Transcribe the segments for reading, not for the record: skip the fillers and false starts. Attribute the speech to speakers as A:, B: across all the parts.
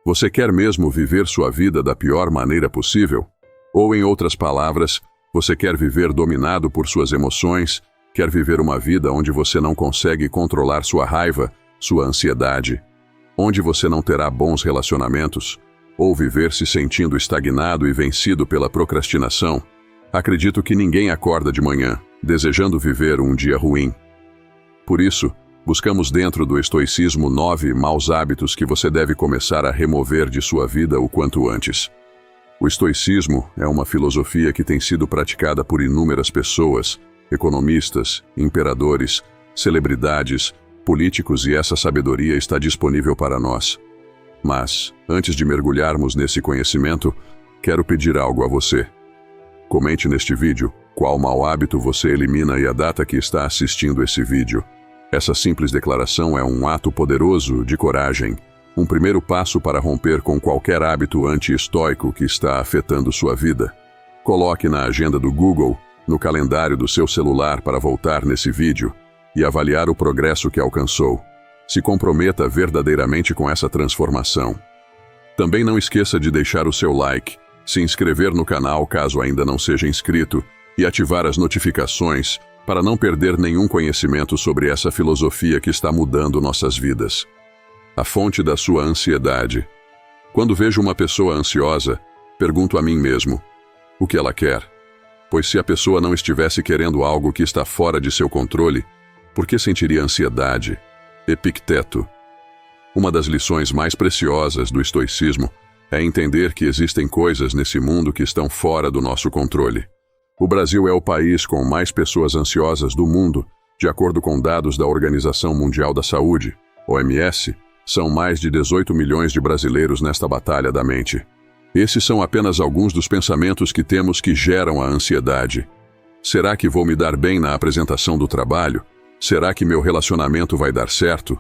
A: Você quer mesmo viver sua vida da pior maneira possível? Ou, em outras palavras, você quer viver dominado por suas emoções, quer viver uma vida onde você não consegue controlar sua raiva, sua ansiedade, onde você não terá bons relacionamentos, ou viver se sentindo estagnado e vencido pela procrastinação? Acredito que ninguém acorda de manhã desejando viver um dia ruim. Por isso, buscamos dentro do estoicismo 9 maus hábitos que você deve começar a remover de sua vida o quanto antes. O estoicismo é uma filosofia que tem sido praticada por inúmeras pessoas, economistas, imperadores, celebridades, políticos, e essa sabedoria está disponível para nós. Mas, antes de mergulharmos nesse conhecimento, quero pedir algo a você. Comente neste vídeo qual mau hábito você elimina e a data que está assistindo esse vídeo. Essa simples declaração é um ato poderoso de coragem, um primeiro passo para romper com qualquer hábito anti-estoico que está afetando sua vida. Coloque na agenda do Google, no calendário do seu celular para voltar nesse vídeo e avaliar o progresso que alcançou. Se comprometa verdadeiramente com essa transformação. Também não esqueça de deixar o seu like, se inscrever no canal caso ainda não seja inscrito e ativar as notificações para não perder nenhum conhecimento sobre essa filosofia que está mudando nossas vidas. A fonte da sua ansiedade. Quando vejo uma pessoa ansiosa, pergunto a mim mesmo: o que ela quer? Pois se a pessoa não estivesse querendo algo que está fora de seu controle, por que sentiria ansiedade? Epicteto. Uma das lições mais preciosas do estoicismo é entender que existem coisas nesse mundo que estão fora do nosso controle. O Brasil é o país com mais pessoas ansiosas do mundo, de acordo com dados da Organização Mundial da Saúde, OMS, são mais de 18 milhões de brasileiros nesta batalha da mente. Esses são apenas alguns dos pensamentos que temos que geram a ansiedade. Será que vou me dar bem na apresentação do trabalho? Será que meu relacionamento vai dar certo?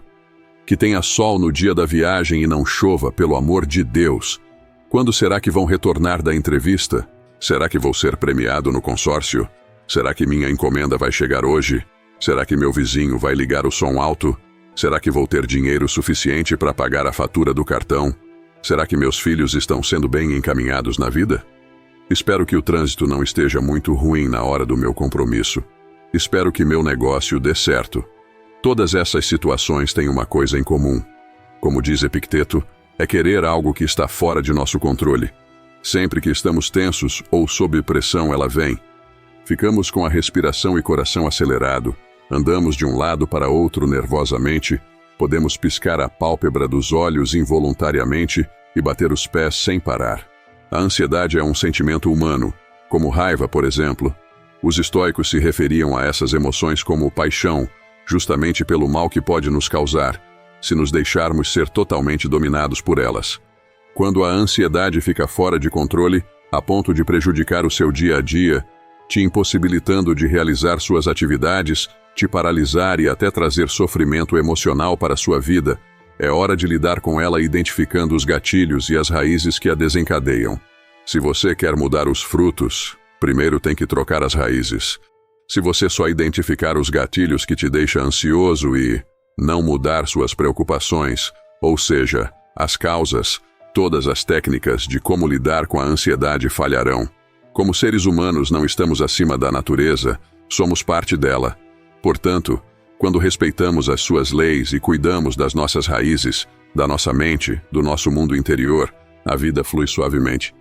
A: Que tenha sol no dia da viagem e não chova, pelo amor de Deus. Quando será que vão retornar da entrevista? Será que vou ser premiado no consórcio? Será que minha encomenda vai chegar hoje? Será que meu vizinho vai ligar o som alto? Será que vou ter dinheiro suficiente para pagar a fatura do cartão? Será que meus filhos estão sendo bem encaminhados na vida? Espero que o trânsito não esteja muito ruim na hora do meu compromisso. Espero que meu negócio dê certo. Todas essas situações têm uma coisa em comum. Como diz Epicteto, é querer algo que está fora de nosso controle. Sempre que estamos tensos ou sob pressão, ela vem. Ficamos com a respiração e coração acelerado, andamos de um lado para outro nervosamente, podemos piscar a pálpebra dos olhos involuntariamente e bater os pés sem parar. A ansiedade é um sentimento humano, como raiva, por exemplo. Os estoicos se referiam a essas emoções como paixão, justamente pelo mal que pode nos causar, se nos deixarmos ser totalmente dominados por elas. Quando a ansiedade fica fora de controle, a ponto de prejudicar o seu dia a dia, te impossibilitando de realizar suas atividades, te paralisar e até trazer sofrimento emocional para a sua vida, é hora de lidar com ela identificando os gatilhos e as raízes que a desencadeiam. Se você quer mudar os frutos, primeiro tem que trocar as raízes. Se você só identificar os gatilhos que te deixam ansioso e não mudar suas preocupações, ou seja, as causas, todas as técnicas de como lidar com a ansiedade falharão. Como seres humanos não estamos acima da natureza, somos parte dela. Portanto, quando respeitamos as suas leis e cuidamos das nossas raízes, da nossa mente, do nosso mundo interior, a vida flui suavemente.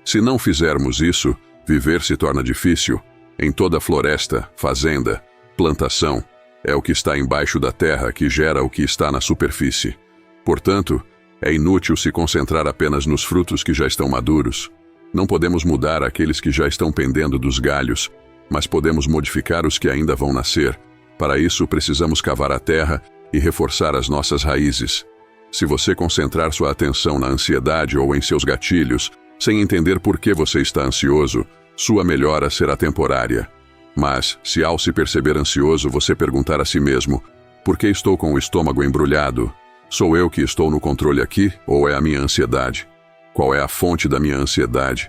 A: Se não fizermos isso, viver se torna difícil. Em toda floresta, fazenda, plantação, é o que está embaixo da terra que gera o que está na superfície. Portanto, é inútil se concentrar apenas nos frutos que já estão maduros. Não podemos mudar aqueles que já estão pendendo dos galhos, mas podemos modificar os que ainda vão nascer. Para isso, precisamos cavar a terra e reforçar as nossas raízes. Se você concentrar sua atenção na ansiedade ou em seus gatilhos, sem entender por que você está ansioso, sua melhora será temporária. Mas, se ao se perceber ansioso você perguntar a si mesmo: por que estou com o estômago embrulhado? Sou eu que estou no controle aqui, ou é a minha ansiedade? Qual é a fonte da minha ansiedade?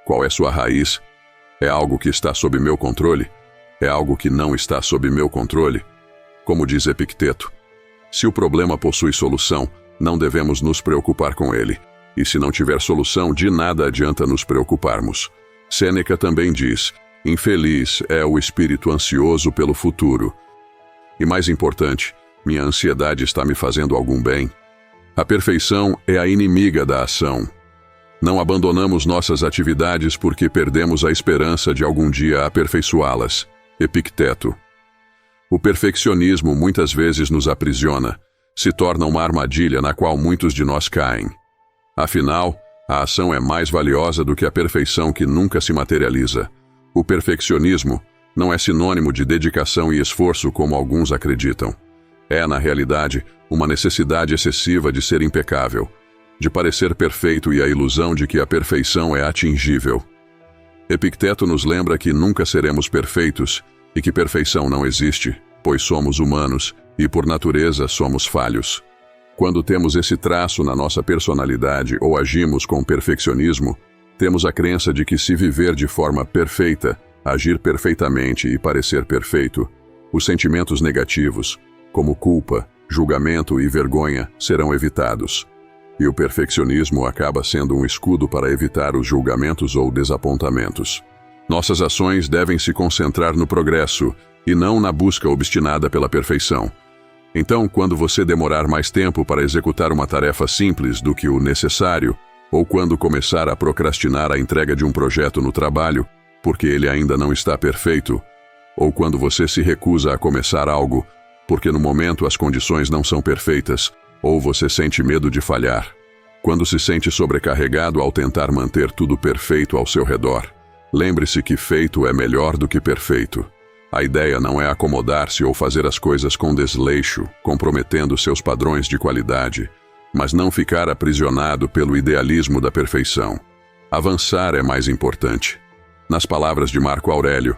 A: Qual é sua raiz? É algo que está sob meu controle? É algo que não está sob meu controle? Como diz Epicteto, se o problema possui solução, não devemos nos preocupar com ele. E se não tiver solução, de nada adianta nos preocuparmos. Sêneca também diz: infeliz é o espírito ansioso pelo futuro. E mais importante, minha ansiedade está me fazendo algum bem? A perfeição é a inimiga da ação. Não abandonamos nossas atividades porque perdemos a esperança de algum dia aperfeiçoá-las. Epicteto. O perfeccionismo muitas vezes nos aprisiona, se torna uma armadilha na qual muitos de nós caem. Afinal, a ação é mais valiosa do que a perfeição que nunca se materializa. O perfeccionismo não é sinônimo de dedicação e esforço como alguns acreditam. É, na realidade, uma necessidade excessiva de ser impecável, de parecer perfeito e a ilusão de que a perfeição é atingível. Epicteto nos lembra que nunca seremos perfeitos e que perfeição não existe, pois somos humanos e, por natureza, somos falhos. Quando temos esse traço na nossa personalidade ou agimos com perfeccionismo, temos a crença de que se viver de forma perfeita, agir perfeitamente e parecer perfeito, os sentimentos negativos, como culpa, julgamento e vergonha, serão evitados. E o perfeccionismo acaba sendo um escudo para evitar os julgamentos ou desapontamentos. Nossas ações devem se concentrar no progresso e não na busca obstinada pela perfeição. Então, quando você demorar mais tempo para executar uma tarefa simples do que o necessário, ou quando começar a procrastinar a entrega de um projeto no trabalho, porque ele ainda não está perfeito, ou quando você se recusa a começar algo, porque no momento as condições não são perfeitas, ou você sente medo de falhar, quando se sente sobrecarregado ao tentar manter tudo perfeito ao seu redor, lembre-se que feito é melhor do que perfeito. A ideia não é acomodar-se ou fazer as coisas com desleixo, comprometendo seus padrões de qualidade, mas não ficar aprisionado pelo idealismo da perfeição. Avançar é mais importante. Nas palavras de Marco Aurélio,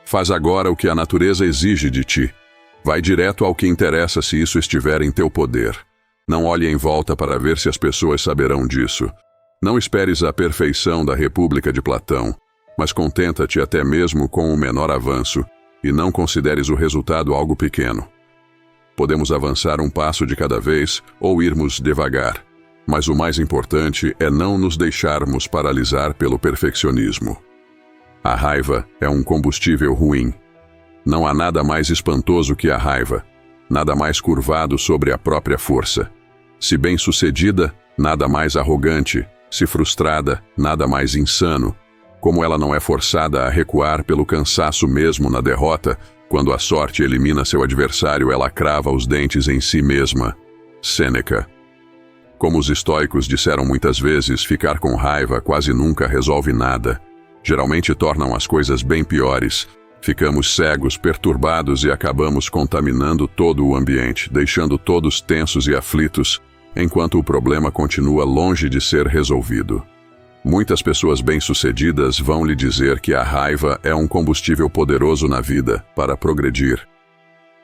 A: faz agora o que a natureza exige de ti. Vai direto ao que interessa se isso estiver em teu poder. Não olhe em volta para ver se as pessoas saberão disso. Não esperes a perfeição da República de Platão, mas contenta-te até mesmo com o menor avanço, e não consideres o resultado algo pequeno. Podemos avançar um passo de cada vez ou irmos devagar, mas o mais importante é não nos deixarmos paralisar pelo perfeccionismo. A raiva é um combustível ruim. Não há nada mais espantoso que a raiva, nada mais curvado sobre a própria força. Se bem-sucedida, nada mais arrogante, se frustrada, nada mais insano. Como ela não é forçada a recuar pelo cansaço mesmo na derrota, quando a sorte elimina seu adversário, ela crava os dentes em si mesma. Sêneca. Como os estoicos disseram muitas vezes, ficar com raiva quase nunca resolve nada. Geralmente tornam as coisas bem piores. Ficamos cegos, perturbados e acabamos contaminando todo o ambiente, deixando todos tensos e aflitos, enquanto o problema continua longe de ser resolvido. Muitas pessoas bem-sucedidas vão lhe dizer que a raiva é um combustível poderoso na vida para progredir.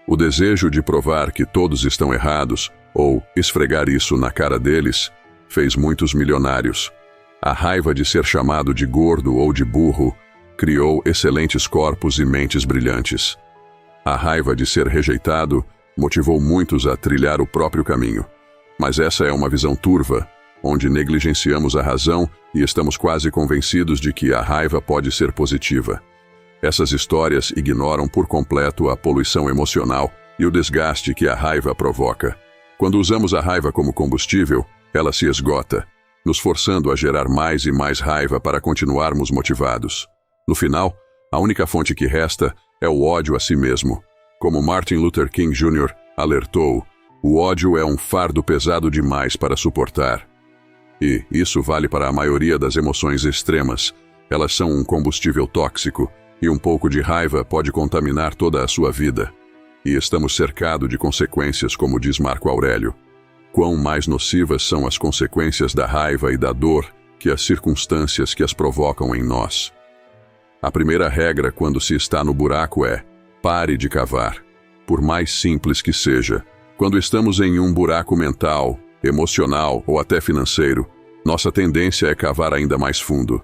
A: O desejo de provar que todos estão errados, ou esfregar isso na cara deles, fez muitos milionários. A raiva de ser chamado de gordo ou de burro criou excelentes corpos e mentes brilhantes. A raiva de ser rejeitado motivou muitos a trilhar o próprio caminho. Mas essa é uma visão turva, onde negligenciamos a razão e estamos quase convencidos de que a raiva pode ser positiva. Essas histórias ignoram por completo a poluição emocional e o desgaste que a raiva provoca. Quando usamos a raiva como combustível, ela se esgota, nos forçando a gerar mais e mais raiva para continuarmos motivados. No final, a única fonte que resta é o ódio a si mesmo. Como Martin Luther King Jr. alertou, o ódio é um fardo pesado demais para suportar. E isso vale para a maioria das emoções extremas. Elas são um combustível tóxico, e um pouco de raiva pode contaminar toda a sua vida. E estamos cercados de consequências, como diz Marco Aurélio. Quão mais nocivas são as consequências da raiva e da dor que as circunstâncias que as provocam em nós. A primeira regra quando se está no buraco é: pare de cavar, por mais simples que seja. Quando estamos em um buraco mental, emocional ou até financeiro, nossa tendência é cavar ainda mais fundo.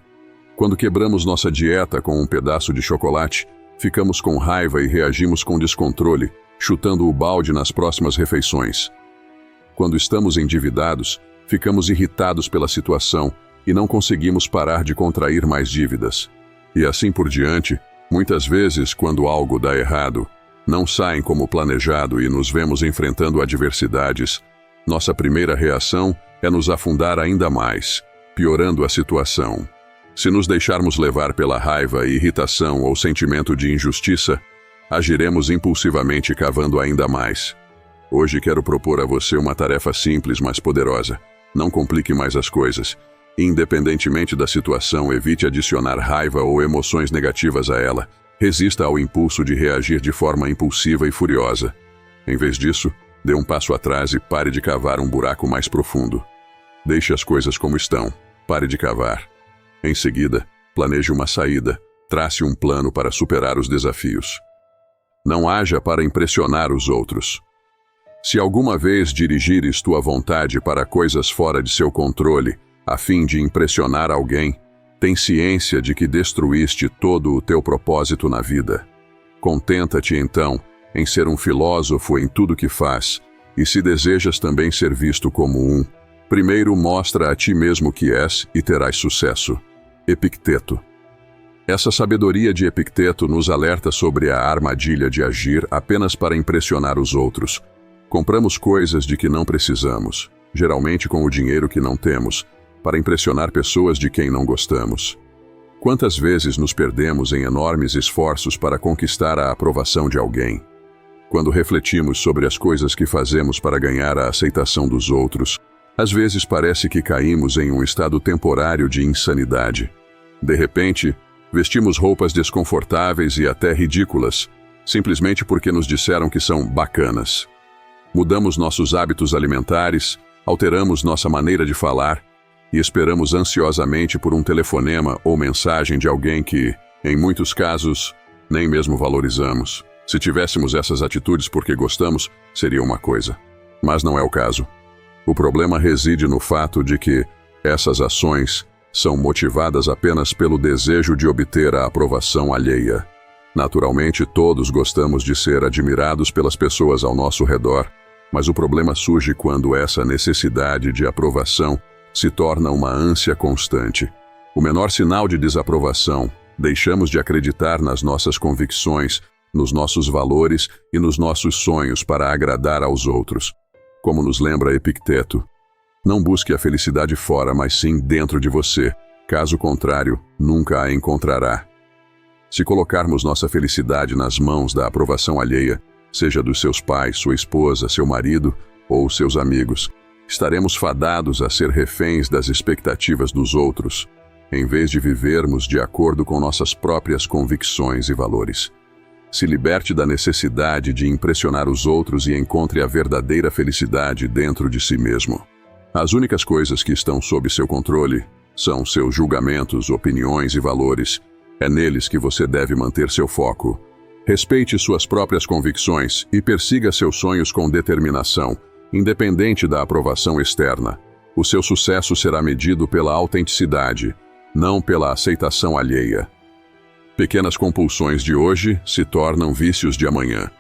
A: Quando quebramos nossa dieta com um pedaço de chocolate, ficamos com raiva e reagimos com descontrole, chutando o balde nas próximas refeições. Quando estamos endividados, ficamos irritados pela situação e não conseguimos parar de contrair mais dívidas. E assim por diante, muitas vezes, quando algo dá errado, não saem como planejado e nos vemos enfrentando adversidades, nossa primeira reação é nos afundar ainda mais, piorando a situação. Se nos deixarmos levar pela raiva, irritação ou sentimento de injustiça, agiremos impulsivamente cavando ainda mais. Hoje quero propor a você uma tarefa simples, mas poderosa. Não complique mais as coisas. Independentemente da situação, evite adicionar raiva ou emoções negativas a ela. Resista ao impulso de reagir de forma impulsiva e furiosa. Em vez disso, dê um passo atrás e pare de cavar um buraco mais profundo. Deixe as coisas como estão. Pare de cavar. Em seguida, planeje uma saída. Trace um plano para superar os desafios. Não haja para impressionar os outros. Se alguma vez dirigires tua vontade para coisas fora de seu controle, a fim de impressionar alguém, tem ciência de que destruíste todo o teu propósito na vida. Contenta-te, então, em ser um filósofo em tudo que faz, e se desejas também ser visto como um, primeiro mostra a ti mesmo que és e terás sucesso. Epicteto. Essa sabedoria de Epicteto nos alerta sobre a armadilha de agir apenas para impressionar os outros. Compramos coisas de que não precisamos, geralmente com o dinheiro que não temos, para impressionar pessoas de quem não gostamos. Quantas vezes nos perdemos em enormes esforços para conquistar a aprovação de alguém? Quando refletimos sobre as coisas que fazemos para ganhar a aceitação dos outros, às vezes parece que caímos em um estado temporário de insanidade. De repente, vestimos roupas desconfortáveis e até ridículas, simplesmente porque nos disseram que são bacanas. Mudamos nossos hábitos alimentares, alteramos nossa maneira de falar e esperamos ansiosamente por um telefonema ou mensagem de alguém que, em muitos casos, nem mesmo valorizamos. Se tivéssemos essas atitudes porque gostamos, seria uma coisa. Mas não é o caso. O problema reside no fato de que essas ações são motivadas apenas pelo desejo de obter a aprovação alheia. Naturalmente, todos gostamos de ser admirados pelas pessoas ao nosso redor, mas o problema surge quando essa necessidade de aprovação se torna uma ânsia constante. O menor sinal de desaprovação, deixamos de acreditar nas nossas convicções, nos nossos valores e nos nossos sonhos para agradar aos outros. Como nos lembra Epicteto, não busque a felicidade fora, mas sim dentro de você. Caso contrário, nunca a encontrará. Se colocarmos nossa felicidade nas mãos da aprovação alheia, seja dos seus pais, sua esposa, seu marido ou seus amigos, estaremos fadados a ser reféns das expectativas dos outros, em vez de vivermos de acordo com nossas próprias convicções e valores. Se liberte da necessidade de impressionar os outros e encontre a verdadeira felicidade dentro de si mesmo. As únicas coisas que estão sob seu controle são seus julgamentos, opiniões e valores. É neles que você deve manter seu foco. Respeite suas próprias convicções e persiga seus sonhos com determinação, independente da aprovação externa. O seu sucesso será medido pela autenticidade, não pela aceitação alheia. Pequenas compulsões de hoje se tornam vícios de amanhã.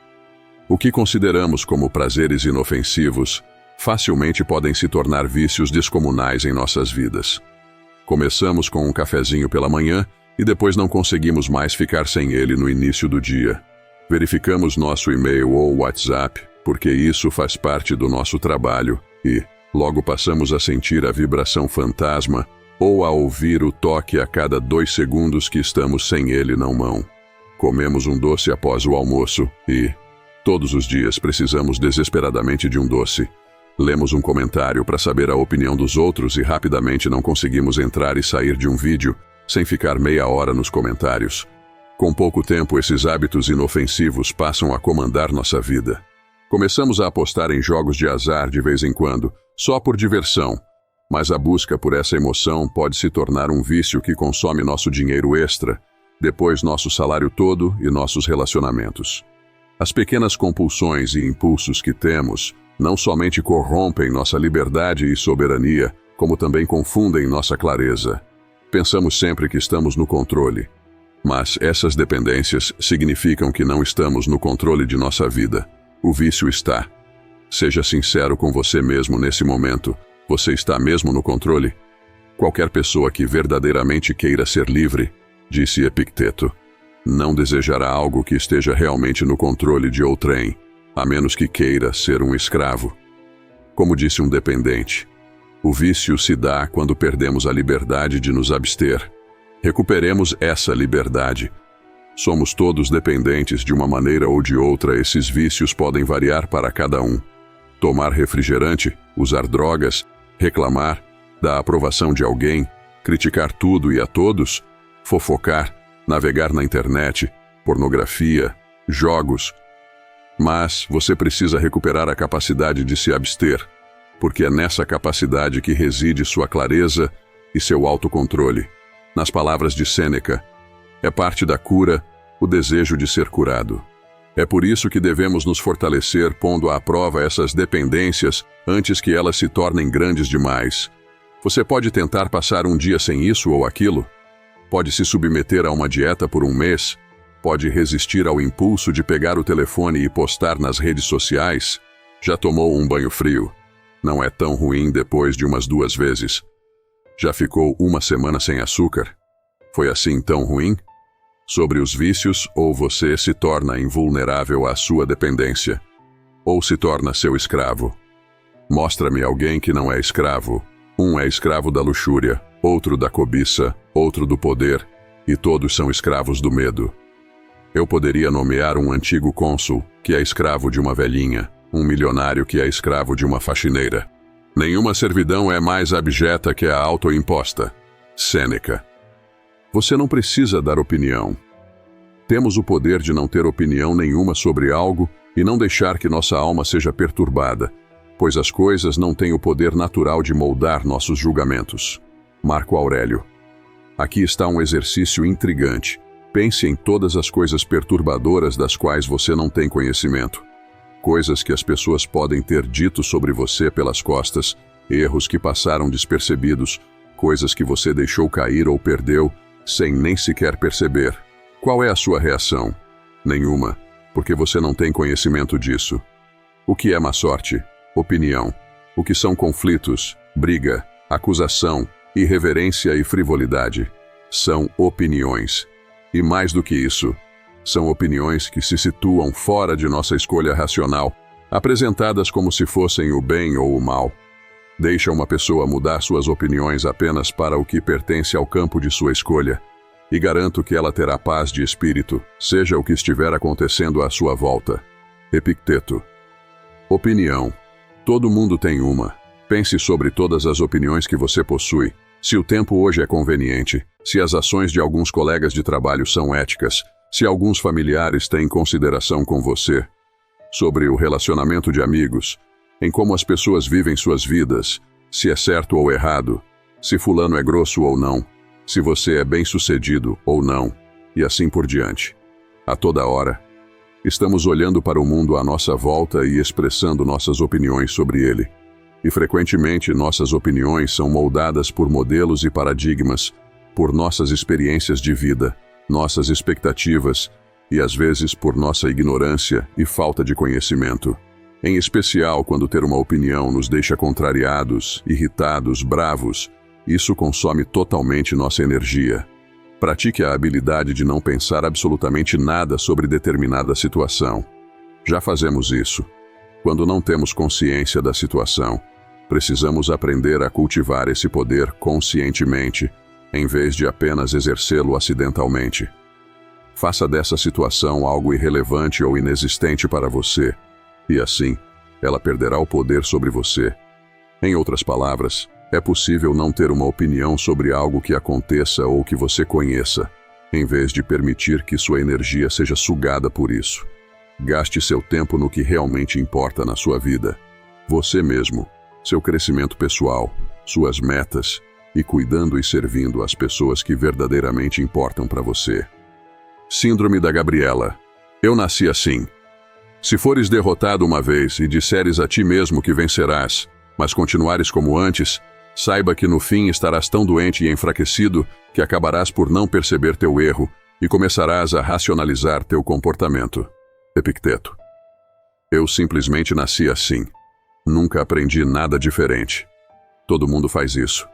A: O que consideramos como prazeres inofensivos facilmente podem se tornar vícios descomunais em nossas vidas. Começamos com um cafezinho pela manhã e depois não conseguimos mais ficar sem ele no início do dia. Verificamos nosso e-mail ou WhatsApp, porque isso faz parte do nosso trabalho, e logo passamos a sentir a vibração fantasma ou a ouvir o toque a cada 2 segundos que estamos sem ele na mão. Comemos um doce após o almoço e, todos os dias, precisamos desesperadamente de um doce. Lemos um comentário para saber a opinião dos outros e rapidamente não conseguimos entrar e sair de um vídeo sem ficar meia hora nos comentários. Com pouco tempo, esses hábitos inofensivos passam a comandar nossa vida. Começamos a apostar em jogos de azar de vez em quando, só por diversão, mas a busca por essa emoção pode se tornar um vício que consome nosso dinheiro extra, depois nosso salário todo e nossos relacionamentos. As pequenas compulsões e impulsos que temos não somente corrompem nossa liberdade e soberania, como também confundem nossa clareza. Pensamos sempre que estamos no controle, mas essas dependências significam que não estamos no controle de nossa vida. O vício está. Seja sincero com você mesmo nesse momento. Você está mesmo no controle? Qualquer pessoa que verdadeiramente queira ser livre, disse Epicteto, não desejará algo que esteja realmente no controle de outrem, a menos que queira ser um escravo. Como disse um dependente, o vício se dá quando perdemos a liberdade de nos abster. Recuperemos essa liberdade. Somos todos dependentes de uma maneira ou de outra. Esses vícios podem variar para cada um. Tomar refrigerante, usar drogas, reclamar da aprovação de alguém, criticar tudo e a todos, fofocar, navegar na internet, pornografia, jogos. Mas você precisa recuperar a capacidade de se abster, porque é nessa capacidade que reside sua clareza e seu autocontrole. Nas palavras de Sêneca, é parte da cura o desejo de ser curado. É por isso que devemos nos fortalecer pondo à prova essas dependências antes que elas se tornem grandes demais. Você pode tentar passar um dia sem isso ou aquilo. Pode se submeter a uma dieta por um mês. Pode resistir ao impulso de pegar o telefone e postar nas redes sociais. Já tomou um banho frio? Não é tão ruim depois de umas 2 vezes. Já ficou uma semana sem açúcar? Foi assim tão ruim? Sobre os vícios, ou você se torna invulnerável à sua dependência, ou se torna seu escravo. Mostra-me alguém que não é escravo. Um é escravo da luxúria, outro da cobiça, outro do poder, e todos são escravos do medo. Eu poderia nomear um antigo cônsul, que é escravo de uma velhinha, um milionário que é escravo de uma faxineira. Nenhuma servidão é mais abjeta que a autoimposta. Sêneca. Você não precisa dar opinião. Temos o poder de não ter opinião nenhuma sobre algo e não deixar que nossa alma seja perturbada, pois as coisas não têm o poder natural de moldar nossos julgamentos. Marco Aurélio. Aqui está um exercício intrigante. Pense em todas as coisas perturbadoras das quais você não tem conhecimento. Coisas que as pessoas podem ter dito sobre você pelas costas, erros que passaram despercebidos, coisas que você deixou cair ou perdeu, sem nem sequer perceber. Qual é a sua reação? Nenhuma, porque você não tem conhecimento disso. O que é má sorte? Opinião. O que são conflitos, briga, acusação, irreverência e frivolidade? São opiniões. E mais do que isso, são opiniões que se situam fora de nossa escolha racional, apresentadas como se fossem o bem ou o mal. Deixa uma pessoa mudar suas opiniões apenas para o que pertence ao campo de sua escolha, e garanto que ela terá paz de espírito, seja o que estiver acontecendo à sua volta. Epicteto. Opinião. Todo mundo tem uma. Pense sobre todas as opiniões que você possui. Se o tempo hoje é conveniente, se as ações de alguns colegas de trabalho são éticas, se alguns familiares têm consideração com você. Sobre o relacionamento de amigos, em como as pessoas vivem suas vidas, se é certo ou errado, se fulano é grosso ou não, se você é bem-sucedido ou não, e assim por diante. A toda hora, estamos olhando para o mundo à nossa volta e expressando nossas opiniões sobre ele. E frequentemente nossas opiniões são moldadas por modelos e paradigmas, por nossas experiências de vida, nossas expectativas e às vezes por nossa ignorância e falta de conhecimento. Em especial quando ter uma opinião nos deixa contrariados, irritados, bravos, isso consome totalmente nossa energia. Pratique a habilidade de não pensar absolutamente nada sobre determinada situação. Já fazemos isso. Quando não temos consciência da situação, precisamos aprender a cultivar esse poder conscientemente, em vez de apenas exercê-lo acidentalmente. Faça dessa situação algo irrelevante ou inexistente para você, e assim, ela perderá o poder sobre você. Em outras palavras, é possível não ter uma opinião sobre algo que aconteça ou que você conheça, em vez de permitir que sua energia seja sugada por isso. Gaste seu tempo no que realmente importa na sua vida. Você mesmo, seu crescimento pessoal, suas metas, e cuidando e servindo as pessoas que verdadeiramente importam para você. Síndrome da Gabriela. Eu nasci assim. Se fores derrotado uma vez e disseres a ti mesmo que vencerás, mas continuares como antes, saiba que no fim estarás tão doente e enfraquecido que acabarás por não perceber teu erro e começarás a racionalizar teu comportamento. Epicteto. Eu simplesmente nasci assim. Nunca aprendi nada diferente. Todo mundo faz isso.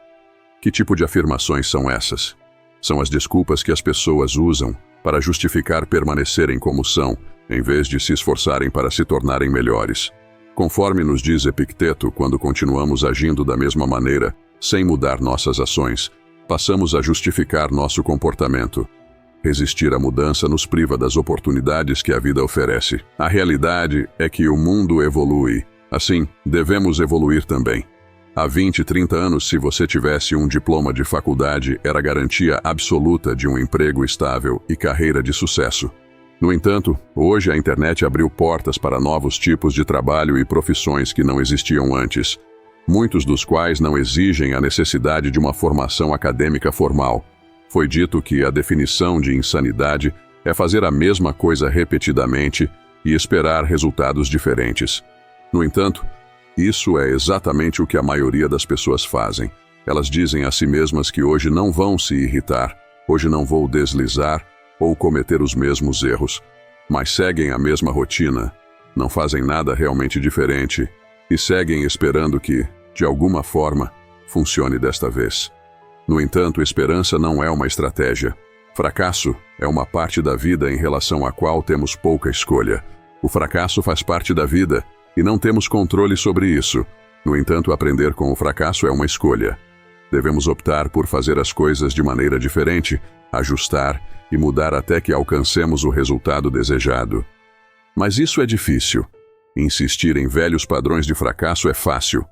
A: Que tipo de afirmações são essas? São as desculpas que as pessoas usam para justificar permanecerem como são, em vez de se esforçarem para se tornarem melhores. Conforme nos diz Epicteto, quando continuamos agindo da mesma maneira, sem mudar nossas ações, passamos a justificar nosso comportamento. Resistir à mudança nos priva das oportunidades que a vida oferece. A realidade é que o mundo evolui. Assim, devemos evoluir também. Há 20, 30 anos, se você tivesse um diploma de faculdade, era garantia absoluta de um emprego estável e carreira de sucesso. No entanto, hoje a internet abriu portas para novos tipos de trabalho e profissões que não existiam antes, muitos dos quais não exigem a necessidade de uma formação acadêmica formal. Foi dito que a definição de insanidade é fazer a mesma coisa repetidamente e esperar resultados diferentes. No entanto, isso é exatamente o que a maioria das pessoas fazem. Elas dizem a si mesmas que hoje não vão se irritar, hoje não vou deslizar ou cometer os mesmos erros, mas seguem a mesma rotina, não fazem nada realmente diferente e seguem esperando que, de alguma forma, funcione desta vez. No entanto, esperança não é uma estratégia. Fracasso é uma parte da vida em relação à qual temos pouca escolha. O fracasso faz parte da vida e não temos controle sobre isso. No entanto, aprender com o fracasso é uma escolha. Devemos optar por fazer as coisas de maneira diferente, ajustar e mudar até que alcancemos o resultado desejado. Mas isso é difícil. Insistir em velhos padrões de fracasso é fácil.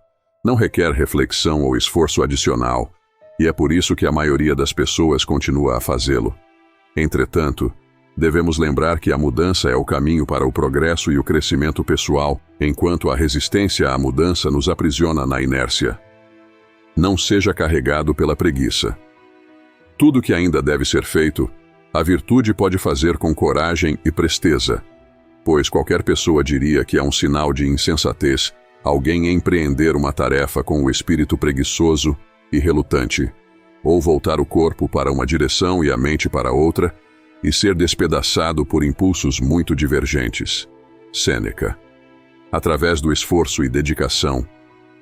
A: Não requer reflexão ou esforço adicional, e é por isso que a maioria das pessoas continua a fazê-lo. Entretanto, devemos lembrar que a mudança é o caminho para o progresso e o crescimento pessoal, enquanto a resistência à mudança nos aprisiona na inércia. Não seja carregado pela preguiça. Tudo que ainda deve ser feito, a virtude pode fazer com coragem e presteza, pois qualquer pessoa diria que é um sinal de insensatez alguém empreender uma tarefa com o espírito preguiçoso e relutante, ou voltar o corpo para uma direção e a mente para outra, e ser despedaçado por impulsos muito divergentes. Sêneca. Através do esforço e dedicação,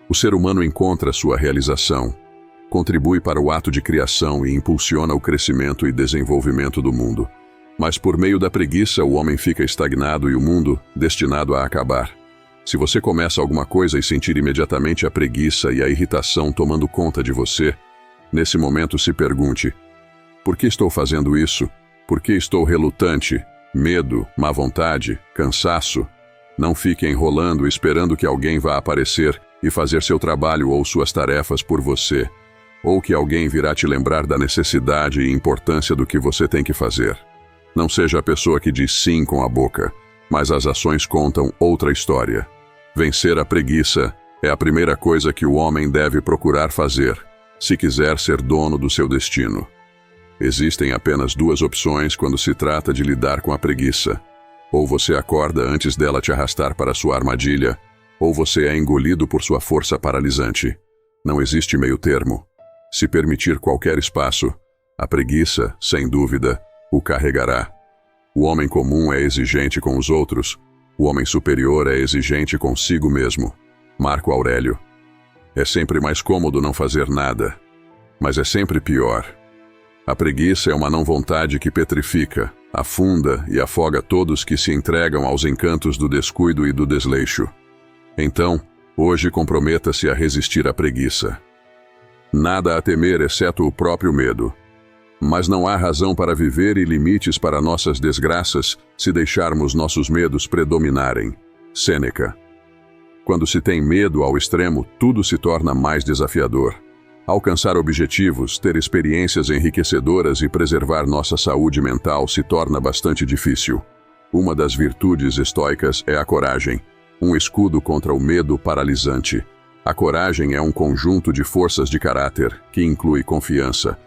A: o ser humano encontra sua realização, contribui para o ato de criação e impulsiona o crescimento e desenvolvimento do mundo. Mas por meio da preguiça, o homem fica estagnado e o mundo destinado a acabar. Se você começa alguma coisa e sentir imediatamente a preguiça e a irritação tomando conta de você, nesse momento se pergunte: por que estou fazendo isso? Por que estou relutante? Medo, má vontade, cansaço? Não fique enrolando esperando que alguém vá aparecer e fazer seu trabalho ou suas tarefas por você, ou que alguém virá te lembrar da necessidade e importância do que você tem que fazer. Não seja a pessoa que diz sim com a boca, mas as ações contam outra história. Vencer a preguiça é a primeira coisa que o homem deve procurar fazer, se quiser ser dono do seu destino. Existem apenas duas opções quando se trata de lidar com a preguiça. Ou você acorda antes dela te arrastar para sua armadilha, ou você é engolido por sua força paralisante. Não existe meio termo. Se permitir qualquer espaço, a preguiça, sem dúvida, o carregará. O homem comum é exigente com os outros, o homem superior é exigente consigo mesmo. Marco Aurélio. É sempre mais cômodo não fazer nada, mas é sempre pior. A preguiça é uma não-vontade que petrifica, afunda e afoga todos que se entregam aos encantos do descuido e do desleixo. Então, hoje comprometa-se a resistir à preguiça. Nada a temer exceto o próprio medo. Mas não há razão para viver e limites para nossas desgraças se deixarmos nossos medos predominarem. Sêneca. Quando se tem medo ao extremo, tudo se torna mais desafiador. Alcançar objetivos, ter experiências enriquecedoras e preservar nossa saúde mental se torna bastante difícil. Uma das virtudes estoicas é a coragem, um escudo contra o medo paralisante. A coragem é um conjunto de forças de caráter que inclui confiança,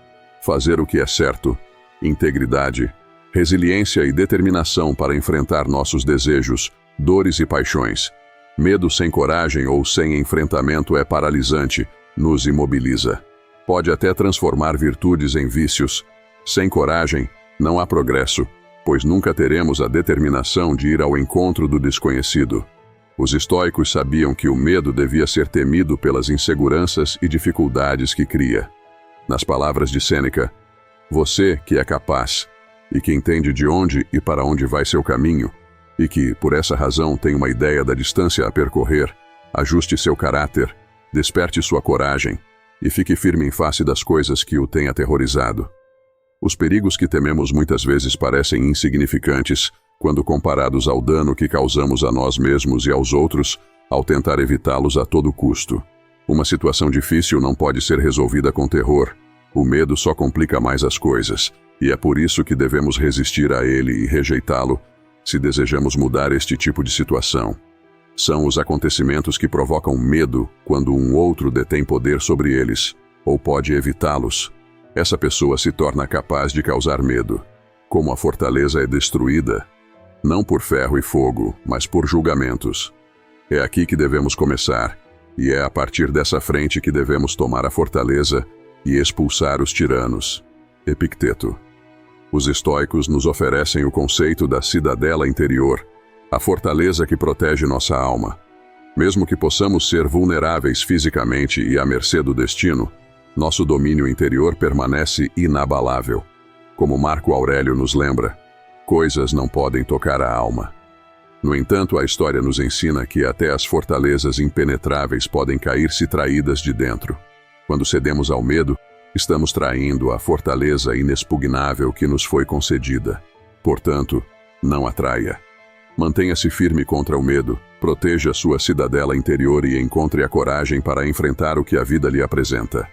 A: fazer o que é certo, integridade, resiliência e determinação para enfrentar nossos desejos, dores e paixões. Medo sem coragem ou sem enfrentamento é paralisante, nos imobiliza. Pode até transformar virtudes em vícios. Sem coragem, não há progresso, pois nunca teremos a determinação de ir ao encontro do desconhecido. Os estoicos sabiam que o medo devia ser temido pelas inseguranças e dificuldades que cria. Nas palavras de Sêneca, você que é capaz e que entende de onde e para onde vai seu caminho, e que, por essa razão, tem uma ideia da distância a percorrer, ajuste seu caráter, desperte sua coragem e fique firme em face das coisas que o têm aterrorizado. Os perigos que tememos muitas vezes parecem insignificantes quando comparados ao dano que causamos a nós mesmos e aos outros ao tentar evitá-los a todo custo. Uma situação difícil não pode ser resolvida com terror. O medo só complica mais as coisas, e é por isso que devemos resistir a ele e rejeitá-lo se desejamos mudar este tipo de situação. São os acontecimentos que provocam medo quando um outro detém poder sobre eles, ou pode evitá-los. Essa pessoa se torna capaz de causar medo. Como a fortaleza é destruída, não por ferro e fogo, mas por julgamentos. É aqui que devemos começar, e é a partir dessa frente que devemos tomar a fortaleza e expulsar os tiranos. Epicteto. Os estoicos nos oferecem o conceito da cidadela interior, a fortaleza que protege nossa alma. Mesmo que possamos ser vulneráveis fisicamente e à mercê do destino, nosso domínio interior permanece inabalável. Como Marco Aurélio nos lembra, coisas não podem tocar a alma. No entanto, a história nos ensina que até as fortalezas impenetráveis podem cair-se traídas de dentro. Quando cedemos ao medo, estamos traindo a fortaleza inexpugnável que nos foi concedida. Portanto, não a traia. Mantenha-se firme contra o medo, proteja sua cidadela interior e encontre a coragem para enfrentar o que a vida lhe apresenta.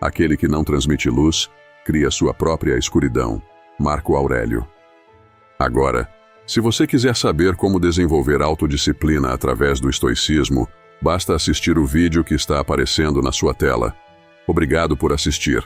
A: Aquele que não transmite luz, cria sua própria escuridão. Marco Aurélio. Agora, se você quiser saber como desenvolver autodisciplina através do estoicismo, basta assistir o vídeo que está aparecendo na sua tela. Obrigado por assistir.